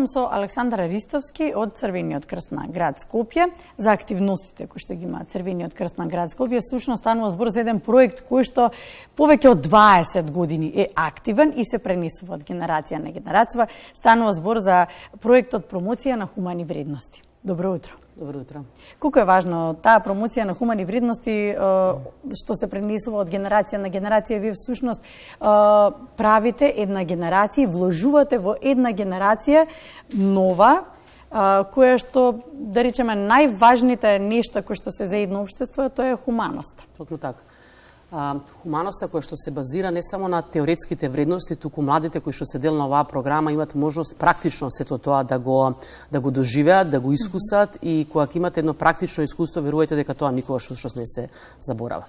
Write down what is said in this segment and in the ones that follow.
сум со Александар Ристовски од Црвениот крст на град Скопје за активностите кои што ги има Црвениот крст на град Скопје. Всушност станува збор за еден проект кој што повеќе од 20 години е активен и се пренесува од генерација на генерација. Станува збор за проектот промоција на хумани вредности. Добро утро. Добро утро. Колку е важно таа промоција на хумани вредности што се пренесува од генерација на генерација? Вие всушност правите една генерација, вложувате во една генерација нова, која што, да речеме, најважните нешта кои што се за едно општество, тоа е хуманоста. Токму така. Хуманоста која што се базира не само на теоретските вредности, туку младите кои што се дел на оваа програма имат можност практично сето тоа да го доживеат, да го искусат и кога имате едно практично искуство, верувајте дека тоа никогаш всушност не се заборава.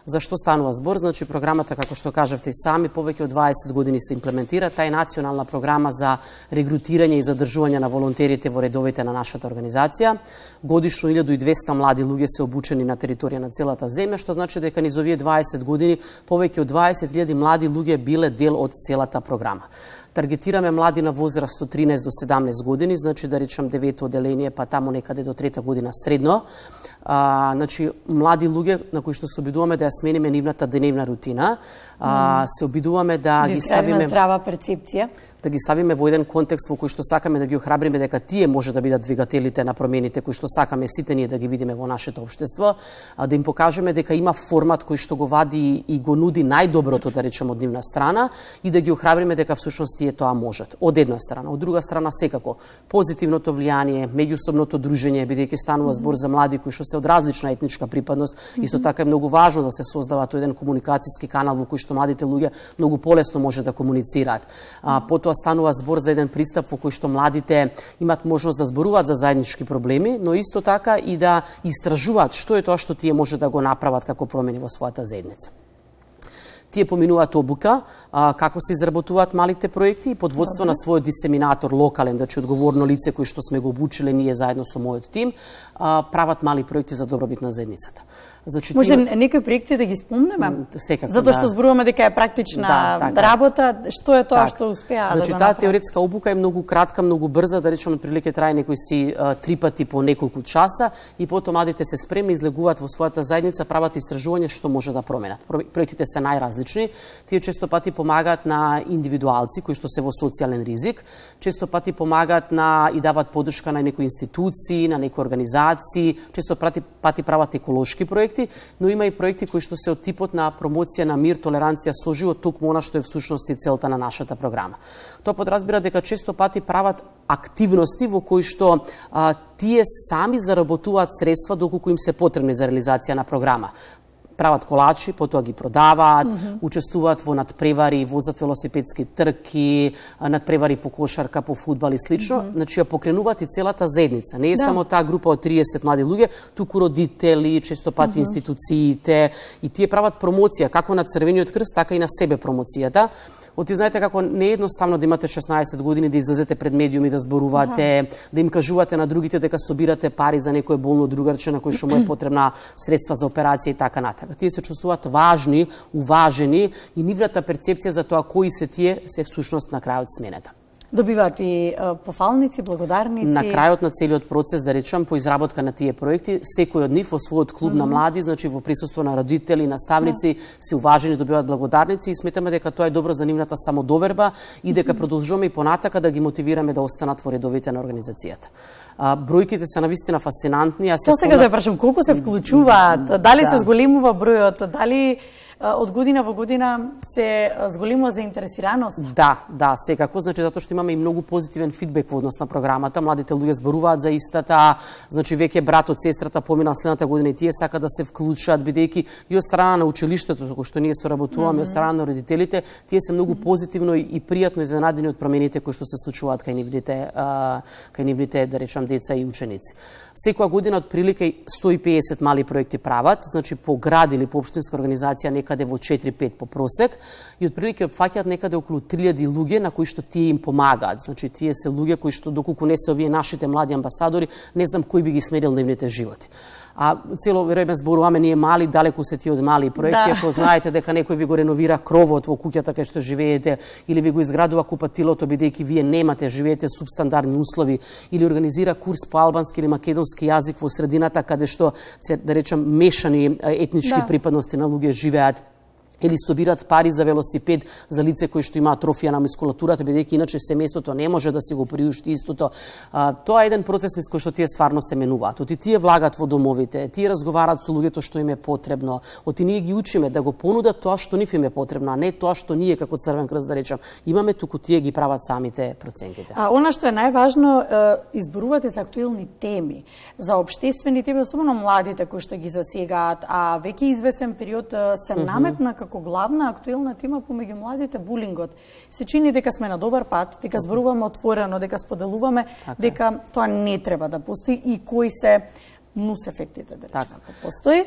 Зашто станува збор? Значи, програмата, како што кажавте и сами, повеќе од 20 години се имплементира. Таа е национална програма за регрутирање и задржување на волонтерите во редовите на нашата организација. Годишно 1200 млади луѓе се обучени на територија на целата земја, што значи дека низ овие 20 години повеќе од 20.000 млади луѓе биле дел од целата програма. Таргетираме млади на возраст од 13 до 17 години, значи да речам 9-то оделение, па таму некаде до 3-та година средно. Значи, млади луѓе на кои што се обидуваме да ја смениме нивната деневна рутина, се обидуваме да ги ставиме здрава перцепција, да ги ставиме во еден контекст во кој што сакаме да ги охрабриме дека тие може да бидат двигателите на промените кои што сакаме сите ние да ги видиме во нашето општество, да им покажеме дека има формат кој што го вади и го нуди најдоброто, да речем, од нивна страна и да ги охрабриме дека всушност тие тоа можат. Од една страна, од друга страна секако позитивното влијание, меѓусобното дружење, бидејќи станува збор за млади кои што се од различна етничка припадност, исто така е многу важно да се создава тој еден комуникацијски канал во кој што младите луѓе многу полесно може да комуницираат. Потоа станува збор за еден пристап во кој што младите имат можност да зборуваат за заеднички проблеми, но исто така и да истражуваат што е тоа што тие може да го направат како промени во својата заедница. Тие поминуваат обука, како се изработуваат малите проекти и под водство на својот дисеминатор локален, значи одговорно лице кој што сме го обучиле ние заедно со мојот тим, прават мали проекти за добробит на заедницата. Значи, може некои проекти да ги спомнеме? Секако, затоа што зборуваме дека е практична работа, што е тоа што успеа значи, да го таа теоретска обука е многу кратка, многу брза, да речеме отприлike трае некои си 3 пати по неколку часа и потоа младите се спремни, излегуваат во својата заедница, прават истражување што може да променат. Проектите се најразлични. Тие често пати помагаат на индивидуалци кои што се во социјален ризик, често пати помагаат и даваат поддршка на некои институции, на некои организации, често пати прават еколошки проекти, но има и проекти кои што се од типот на промоција на мир, толеранција, соживот, токму она што е всушност и целта на нашата програма. Тоа подразбира дека често пати прават активности во кои што тие сами заработуваат средства доколку им се потребни за реализација на програма. Прават колачи, потоа ги продаваат, учествуваат во надпревари, возат велосипедски трки, надпревари по кошарка, по фудбал и слично. Значи ја покренуваат и целата заедница. Не е само таа група од 30 млади луѓе, туку родители, често пати институциите и тие прават промоција како на Црвениот крст, така и на себе промоцијата. Оти знаете како не е едноставно да имате 16 години да излезете пред медиуми да зборувате, да им кажувате на другите дека собирате пари за некое болно другарче на кој што му е потребна средства за операција и така натаму. Тие се чувствуваат важни, уважени и нивната перцепција за тоа кои се тие се всушност на крајот сменета. Добиваат и пофалници, благодарници. На крајот на целиот процес, да речам, по изработка на тие проекти, секој од нив во својот клуб на млади, значи во присуство на родители, наставници, се уважени, добиваат благодарници и сметаме дека тоа е добро за нивната самодоверба и дека продолжуваме и понатака да ги мотивираме да останат во редовите на организацијата. Бројките се навистина фасцинантни. Тоа сега да прашам, колку се вклучуваат? Дали се зголемува бројот? Дали од година во година се зголемува заинтересираност? Да, секако, значи затоа што имаме и многу позитивен фидбек во однос на програмата. Младите луѓе зборуваат за истата, значи веќе братот, сестрата помина следната година и тие сака да се вклучат, бидејќи и од страна на училиштето со кој што ние соработуваме, од страна на родителите, тие се многу позитивно и пријатно изненадени од промените кои што се случуваат кај нивните, да речам, деца и ученици. Секоја година од прилика 150 мали проекти прават, значи по град или по општинска организација некаде во 4-5 по просек и од прилика опфаќаат некаде околу 3000 луѓе на кои што тие им помагаат. Значи тие се луѓе кои што доколку не се овие нашите млади амбасадори, не знам кој би ги смерил нивните животи. А цело време зборуваме ние мали, далеку се тие од мали проекти. Ако знаете дека некој ви го реновира кровот во куќата кај што живеете или ви го изградува купатилото бидејќи вие немате, живеете субстандардни услови, или организира курс по албански или македонски јазик во средината каде што се, да речам, мешани етнички припадности на луѓе живеат, или собират пари за велосипед за лице кои што има атрофија на мускулатурата, бидејќи иначе семејството не може да си го приушти истото. Тоа е еден процес низ кој што тие стварно се менуваат. Оти тие влагат во домовите, тие разговараат со луѓето што им е потребно. Оти ние ги учиме да го понудат тоа што нив им е потребно, а не тоа што ние како Црвен крст, да речам, имаме, туку тие ги прават самите проценките. А она што е најважно, изборувате за актуелни теми, за општествени теми, особено младите кои што ги засегаат, а веќе извесен период се наметна како главна актуелна тема помеѓу младите булингот. Се чини дека сме на добар пат, дека зборуваме отворено, дека споделуваме, дека тоа не треба да постои и кои се нус ефектите, да речем, ако постои.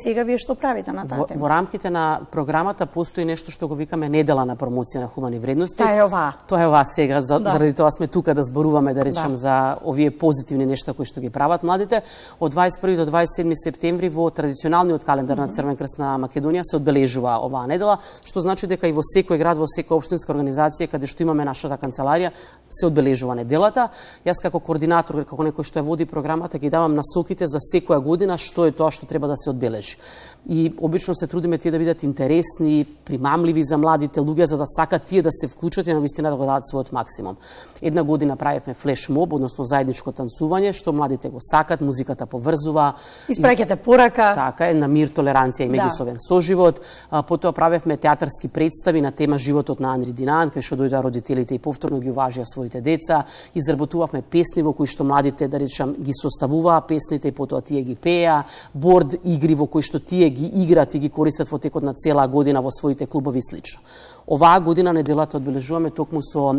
Сега вие што правите на таа тема? Во рамките на програмата постои нешто што го викаме недела на промоција на хумани вредности. Тоа е ова. Тоа е ова сега, заради тоа сме тука да зборуваме, да речем, за овие позитивни нешта кои што ги прават младите. Од 21 до 27 септември во традиционалниот календар на Црвен крст на Македонија се одбележува оваа недела, што значи дека и во секој град, во секоја општинска организација каде што имаме нашата канцеларија, се одбележува неделата. Јас како координатор, како некој што ја води програмата, ги давам насоки за секоја година што е тоа што треба да се одбележи. И обично се трудиме тие да бидат интересни, примамливи за младите луѓе, за да сакат тие да се вклучат и навистина да го дадат својот максимум. Една година правевме флешмоб, односно заедничко танцување, што младите го сакат, музиката поврзува. Испраќате порака. Така е, на мир, толеранција и меѓусобен соживот. Потоа правевме театарски представи на тема животот на Анри Динан, кај што дојдоа родителите и повторно ги уважија своите деца. Изработувавме песни во кои што младите, да речам, ги составуваа песните и потоа тие ги пееа, борд игри во кои што тие ги играт и ги користат во текот на цела година во своите клубови и слично. Оваа година неделата одбележуваме токму со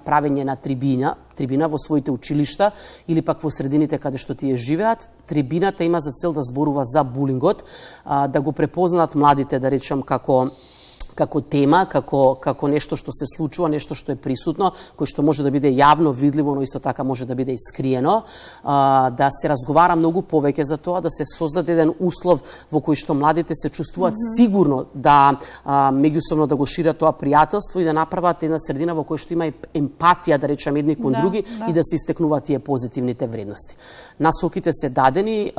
правење на трибина во своите училишта или пак во средините каде што тие живеат. Трибината има за цел да зборува за булингот, да го препознаат младите, да речам, како тема, како нешто што се случува, нешто што е присутно, кој што може да биде јавно видливо, но исто така може да биде искриено, да се разговара многу повеќе за тоа, да се создаде еден услов во кој што младите се чувствуваат сигурно да меѓусобно да го шират тоа пријателство и да направат една средина во која што има емпатија, да речем, едни кон други и да се истекнуваат тие позитивните вредности. Насоките се дадени,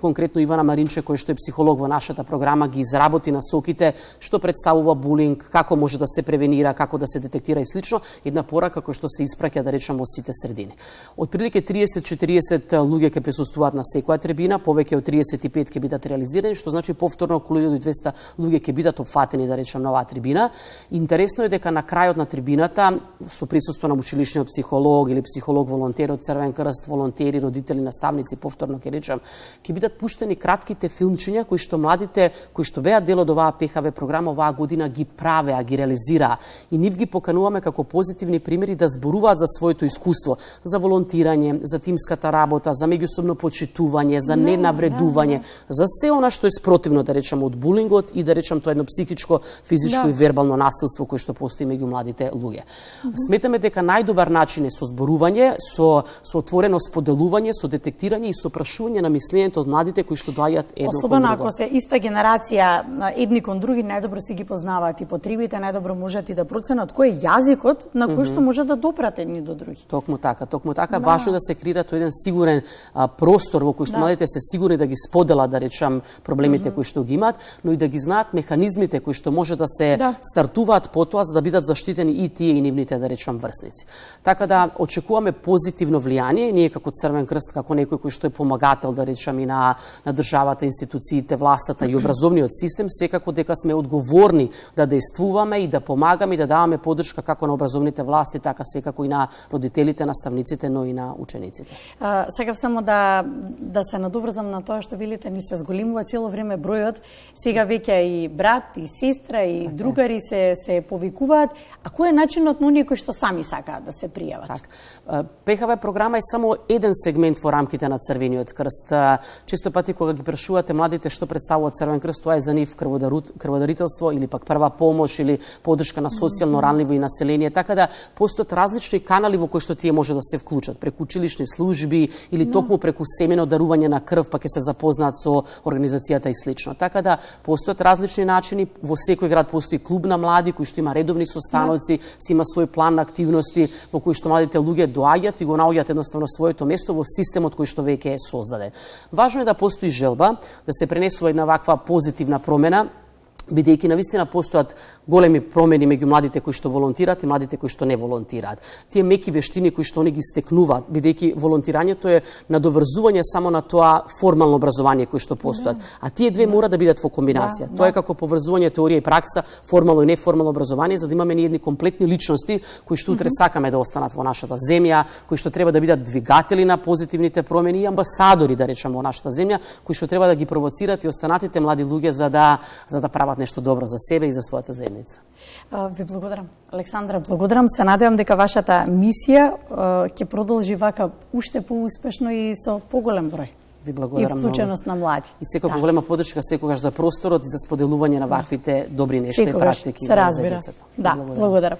конкретно Ивана Маринче, кој што е психолог во нашата програма, ги изработи насоките што представува булинг, како може да се превенира, како да се детектира и слично, една порака која што се испраќа, да речам, во сите средини. Од прилике 30-40 луѓе ќе присуствуваат на секоја трибина, повеќе од 35 ќе бидат реализирани, што значи повторно околу 1200 луѓе ќе бидат опфатени, да речам, на оваа трибина. Интересно е дека на крајот на трибината, со присуство на училишниот психолог или психолог волонтер од Црвен крст, волонтери, родители, наставници, повторно ќе речам, ќе бидат пуштени кратките филмчиња кои што младите, кои што беа дел од оваа ПХВ програма оваа година ги правеа, ги реализираа и нив ги покануваме како позитивни примери да зборуваат за своето искуство, за волонтирање, за тимската работа, за меѓусобно почитување, за ненавредување, за се она што е спротивно, да речам, од булингот и, да речам, тоа едно психичко, физичко и вербално насилство кое што постои меѓу младите луѓе. Сметаме дека најдобар начин е со зборување, со отворено споделување, со детектирање и со прашување на мислењето од младите кои што доаѓаат едно кон друго. Особено ако се иста генерација, едни кон други, најдобро си ги познаваат и потребите, најдобро можат и да проценат кој е јазикот на кој што може да допрат едни до други. Токму така. Важно да се креира тој еден сигурен простор во кој што младите се сигурни да ги споделат, да речам, проблемите кои што ги имаат, но и да ги знаат механизмите кои што може да се стартуваат потоа за да бидат заштитени и тие и нивните, да речам, врсници. Така да очекуваме позитивно влијание, ние како Црвен крст, како некој кој што е помагател, да речам, и на државата, институциите, властата и образовниот систем, секако дека сме одговорни да действуваме и да помагаме и да даваме поддршка како на образовните власти, така секако и на родителите, наставниците, но и на учениците. Сакав само да се надоврзам на тоа што велите, ни се зголемува цело време бројот. Сега веќе и брат, и сестра, и другари се повикуваат. А кој е начинот на оние кои што сами сакаат да се пријават? ПХВ програма е само еден сегмент во рамките на Црвениот крст. Често пати кога ги прашувате младите што представува Црвен крст, тоа е за нив крводарителство или пак прва помош или поддршка на социјално ранливо и население, така да постојат различни канали во кои што тие може да се вклучат, преку училишни служби или токму преку семено дарување на крв, па ќе се запознаат со организацијата и слично. Така да постојат различни начини, во секој град постои клуб на млади кој што има редовни состаноци, си има свој план на активности во кои што младите луѓе доаѓаат и го наоѓаат едноставно своето место во системот кој што веќе е создаден. Важно е да постои желба да се пренесува една ваква позитивна промена, бидејќи навистина постојат големи промени меѓу младите кои што волонтираат и младите кои што не волонтираат. Тие меки вештини кои што они ги стекнуваат, бидејќи волонтирањето е надоврзување само на тоа формално образование кои што постојат, а тие две мора да бидат во комбинација. Тоа е како поврзување теорија и пракса, формално и неформално образование, за да имаме ние едни комплетни личности кои што утре сакаме да останат во нашата земја, кои што треба да бидат двигатели на позитивните промени и амбасадори, да речеме, во нашата земја, кои што треба да ги провоцират и останатите млади луѓе за да прават нешто добро за себе и за својата заедница. Ви благодарам. Александра, благодарам. Се надевам дека вашата мисија ќе продолжи вака уште поуспешно и со поголем број. Ви благодарам. И вклученост на млади. И секогаш голема поддршка секогаш за просторот и за споделување на ваквите добри нешта и практики. Се разбира. Да, благодарам.